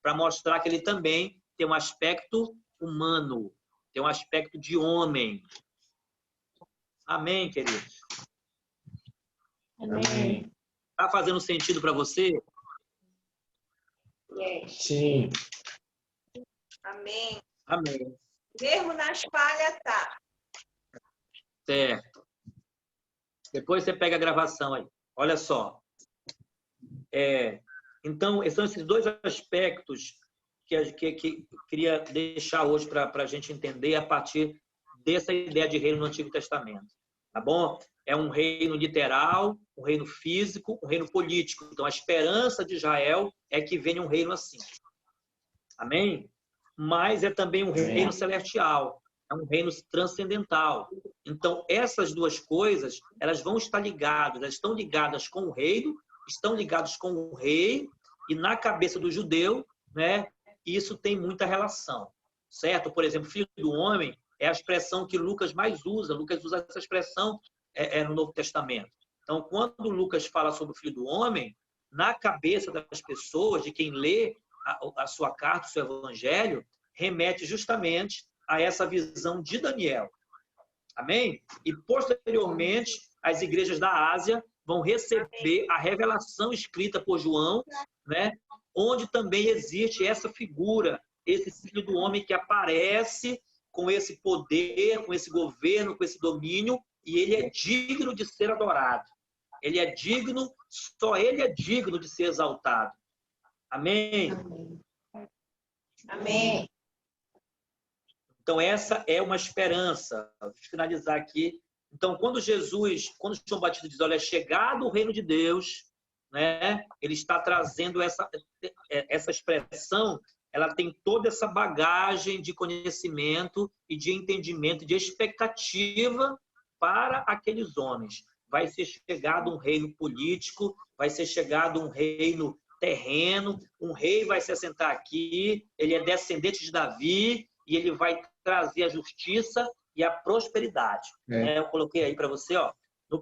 para mostrar que ele também tem um aspecto humano, tem um aspecto de homem. Amém, queridos? Amém. Está fazendo sentido para você? Yes. Sim. Amém. Amém. Mesmo nas falhas, tá. Certo. Depois você pega a gravação aí. Olha só. Então, são esses dois aspectos que queria deixar hoje para a gente entender a partir dessa ideia de reino no Antigo Testamento. Tá bom? É um reino literal, um reino físico, um reino político. Então, a esperança de Israel é que venha um reino assim. Amém? Mas é também um reino celestial. É um reino transcendental. Então, essas duas coisas, elas vão estar ligadas. Elas estão ligadas com o reino, estão ligadas com o rei, e na cabeça do judeu, né, isso tem muita relação. Certo? Por exemplo, filho do homem é a expressão que Lucas mais usa. Lucas usa essa expressão no Novo Testamento. Então, quando Lucas fala sobre o filho do homem, na cabeça das pessoas, de quem lê a sua carta, o seu evangelho, remete justamente a essa visão de Daniel. Amém? E, posteriormente, as igrejas da Ásia vão receber a revelação escrita por João, né? Onde também existe essa figura, esse filho do homem que aparece com esse poder, com esse governo, com esse domínio, e ele é digno de ser adorado. Ele é digno, só ele é digno de ser exaltado. Amém? Amém. Então, essa é uma esperança. Vou finalizar aqui. Então, quando João Batista diz, olha, é chegado o reino de Deus, né? Ele está trazendo essa expressão, ela tem toda essa bagagem de conhecimento e de entendimento, de expectativa para aqueles homens. Vai ser chegado um reino político, vai ser chegado um reino terreno, um rei vai se assentar aqui, ele é descendente de Davi e ele vai trazer a justiça e a prosperidade. Eu coloquei aí para você, ó,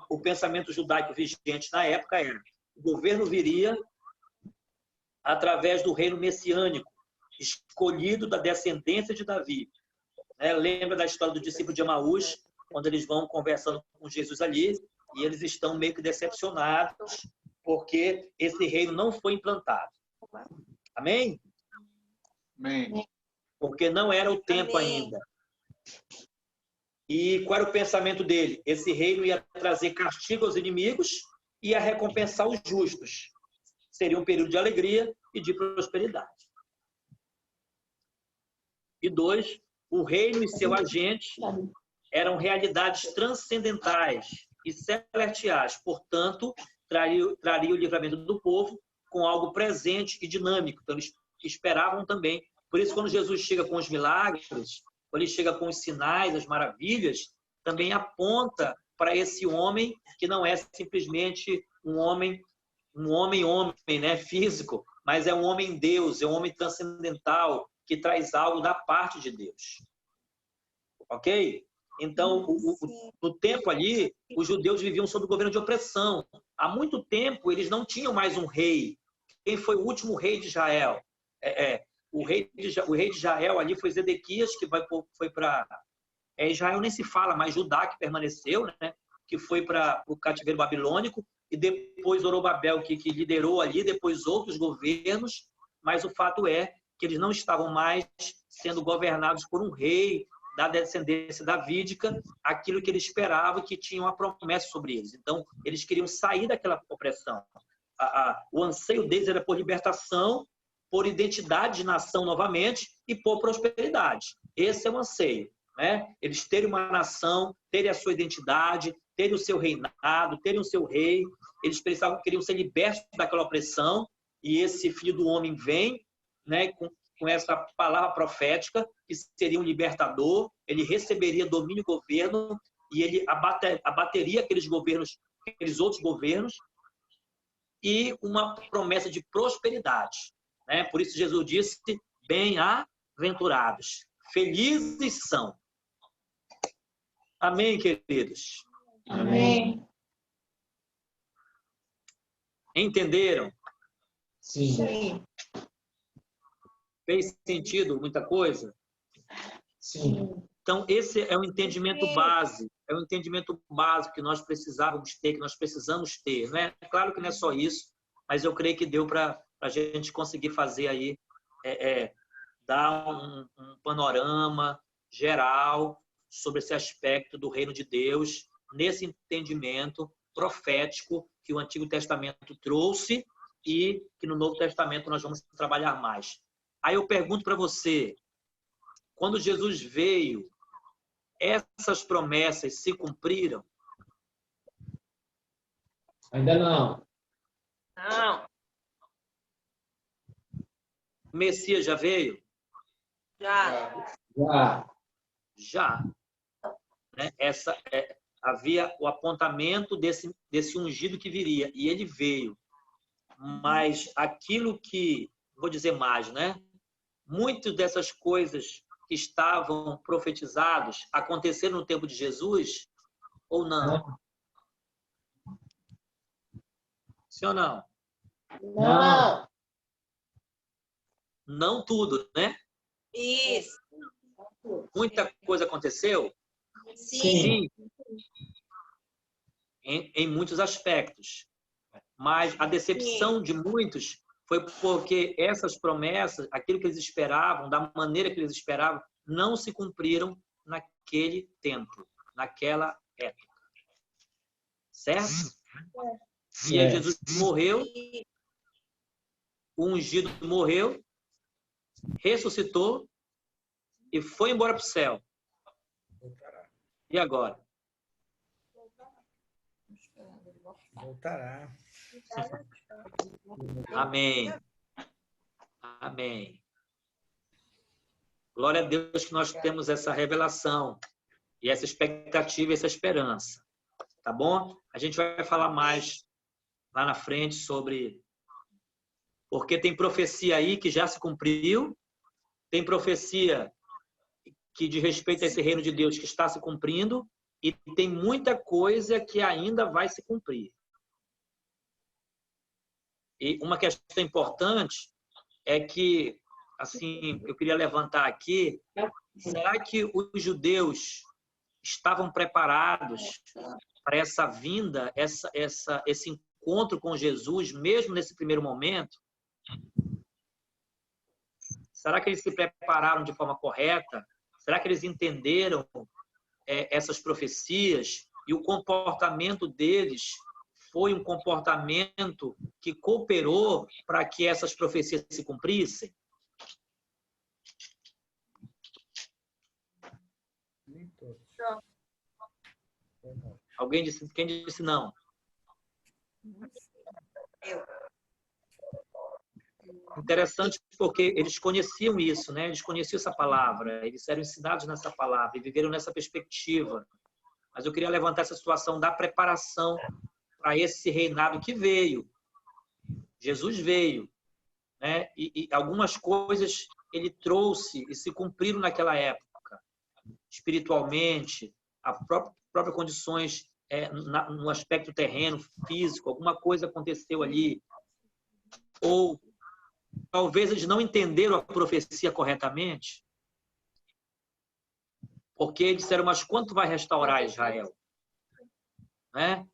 o pensamento judaico vigente na época era: o governo viria através do reino messiânico, escolhido da descendência de Davi. Lembra da história do discípulo de Emaús, quando eles vão conversando com Jesus ali, e eles estão meio que decepcionados, porque esse reino não foi implantado. Amém? Amém. Porque não era o tempo Amém. ainda. E qual era o pensamento dele? Esse reino ia trazer castigo aos inimigos e ia recompensar os justos. Seria um período de alegria e de prosperidade. E 2, o reino e seu agente eram realidades transcendentais e celestiais. Portanto, traria o livramento do povo com algo presente e dinâmico. Então, eles esperavam também. Por isso, quando Jesus chega com os milagres, quando ele chega com os sinais, as maravilhas, também aponta para esse homem que não é simplesmente um homem, né, físico, mas é um homem Deus, é um homem transcendental que traz algo da parte de Deus. Ok? Então, no tempo ali, os judeus viviam sob o governo de opressão. Há muito tempo, eles não tinham mais um rei. Quem foi o último rei de Israel? O rei de Israel ali foi Zedequias, que foi para... Israel nem se fala, mas Judá que permaneceu, né? Que foi para o cativeiro babilônico, e depois Zorobabel, que liderou ali, depois outros governos, mas o fato é que eles não estavam mais sendo governados por um rei da descendência davídica, aquilo que eles esperavam, que tinha uma promessa sobre eles. Então, eles queriam sair daquela opressão. O anseio deles era por libertação, por identidade de nação novamente e por prosperidade. Esse é o anseio, né? Eles terem uma nação, terem a sua identidade, terem o seu reinado, terem o seu rei. Eles queriam ser libertos daquela opressão, e esse filho do homem vem, né, com essa palavra profética, que seria um libertador. Ele receberia domínio e governo, e ele abateria aqueles outros governos, e uma promessa de prosperidade. Né? Por isso Jesus disse: bem-aventurados, felizes são. Amém, queridos? Amém. Entenderam? Sim. Sim. Fez sentido muita coisa? Sim. Então, esse é o entendimento básico. É o entendimento básico que nós precisávamos ter, que nós precisamos ter. Né? Claro que não é só isso, mas eu creio que deu para a gente conseguir fazer aí, dar um panorama geral sobre esse aspecto do reino de Deus, nesse entendimento profético que o Antigo Testamento trouxe e que no Novo Testamento nós vamos trabalhar mais. Aí eu pergunto para você, quando Jesus veio, essas promessas se cumpriram? Ainda não. Não. O Messias já veio? Já. Já. Já. Né? Havia o apontamento desse ungido que viria, e ele veio. Mas aquilo que, vou dizer mais, né? Muitas dessas coisas que estavam profetizados aconteceram no tempo de Jesus ou não? Sim ou não? Não. Não tudo, né? Isso. Muita coisa aconteceu? Sim. Em muitos aspectos. Mas a decepção de muitos foi porque essas promessas, aquilo que eles esperavam, da maneira que eles esperavam, não se cumpriram naquele tempo, naquela época. Certo? E aí Jesus morreu, o ungido morreu, ressuscitou e foi embora para o céu. E agora? Voltará. Amém. Amém. Glória a Deus que nós temos essa revelação e essa expectativa, essa esperança. Tá bom? A gente vai falar mais lá na frente sobre... Porque tem profecia aí que já se cumpriu, tem profecia que diz respeito a esse reino de Deus que está se cumprindo e tem muita coisa que ainda vai se cumprir. E uma questão importante é que, assim, eu queria levantar aqui, será que os judeus estavam preparados para essa vinda, esse encontro com Jesus, mesmo nesse primeiro momento? Será que eles se prepararam de forma correta? Será que eles entenderam essas profecias? E o comportamento deles foi um comportamento que cooperou para que essas profecias se cumprissem? Alguém disse? Quem disse não? Interessante porque eles conheciam isso, né? Eles conheciam essa palavra, eles eram ensinados nessa palavra e viveram nessa perspectiva. Mas eu queria levantar essa situação da preparação para esse reinado que veio. Jesus veio, né? E algumas coisas ele trouxe e se cumpriram naquela época, espiritualmente, as próprias condições no aspecto terreno, físico, alguma coisa aconteceu ali. Ou talvez eles não entenderam a profecia corretamente, porque disseram, mas quanto vai restaurar Israel? Né?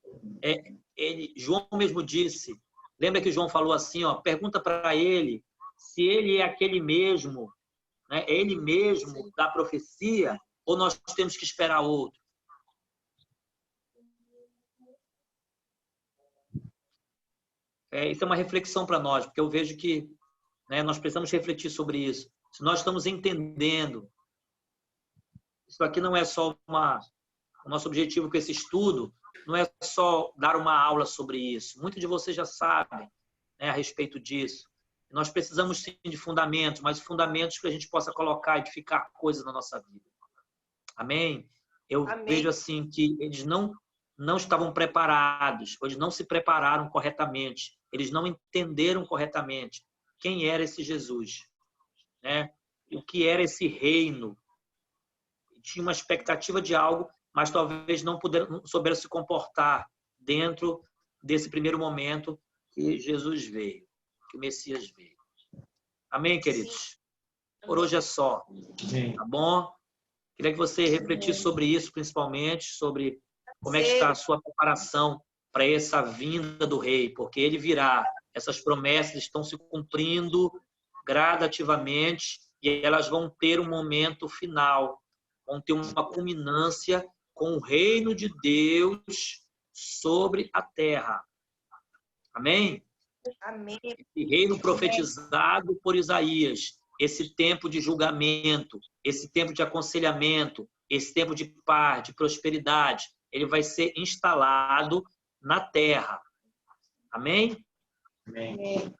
João mesmo disse, lembra que João falou assim, ó, pergunta para ele se ele é aquele mesmo, né? Ele mesmo da profecia, ou nós temos que esperar outro? Isso é uma reflexão para nós, porque eu vejo que, né, nós precisamos refletir sobre isso. Se nós estamos entendendo, isso aqui não é só o nosso objetivo com esse estudo, não é só dar uma aula sobre isso. Muitos de vocês já sabem, né, a respeito disso. Nós precisamos sim de fundamentos, mas fundamentos que a gente possa colocar, edificar coisas na nossa vida. Amém? Eu vejo assim que eles não estavam preparados, eles não se prepararam corretamente, eles não entenderam corretamente quem era esse Jesus, né? O que era esse reino. Tinha uma expectativa de algo, mas talvez não souberam se comportar dentro desse primeiro momento que Jesus veio, que o Messias veio. Amém, queridos? Por hoje é só, tá bom? Queria que você refletisse sobre isso, principalmente, sobre como é que está a sua preparação para essa vinda do rei, porque ele virá. Essas promessas estão se cumprindo gradativamente e elas vão ter um momento final, vão ter uma culminância com o reino de Deus sobre a terra. Amém? Amém. Esse reino profetizado por Isaías, esse tempo de julgamento, esse tempo de aconselhamento, esse tempo de paz, de prosperidade, ele vai ser instalado na terra. Amém? Amém.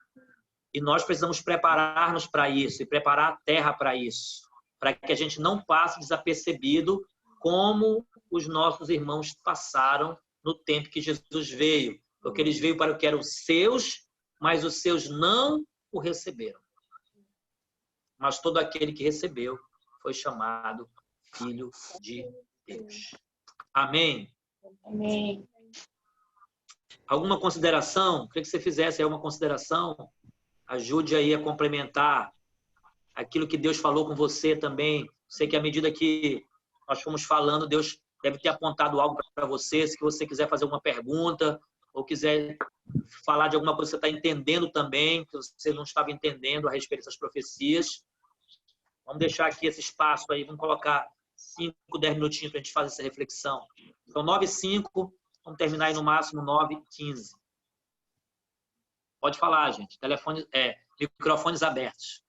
E nós precisamos preparar-nos para isso e preparar a terra para isso, para que a gente não passe desapercebido como os nossos irmãos passaram no tempo que Jesus veio, porque eles veio para o que eram seus, mas os seus não o receberam. Mas todo aquele que recebeu foi chamado filho de Deus. Amém? Amém. Alguma consideração? Queria que você fizesse aí uma consideração. Ajude aí a complementar aquilo que Deus falou com você também. Sei que à medida que nós fomos falando, Deus deve ter apontado algo para você. Se você quiser fazer alguma pergunta ou quiser falar de alguma coisa que você está entendendo também, que você não estava entendendo a respeito dessas profecias, vamos deixar aqui esse espaço aí. Vamos colocar 5, 10 minutinhos para a gente fazer essa reflexão. Então, 9h05, vamos terminar aí no máximo 9h15. Pode falar, gente. Microfones abertos.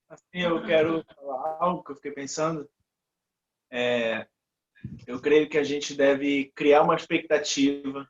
Assim, eu quero falar algo que eu fiquei pensando. Eu creio que a gente deve criar uma expectativa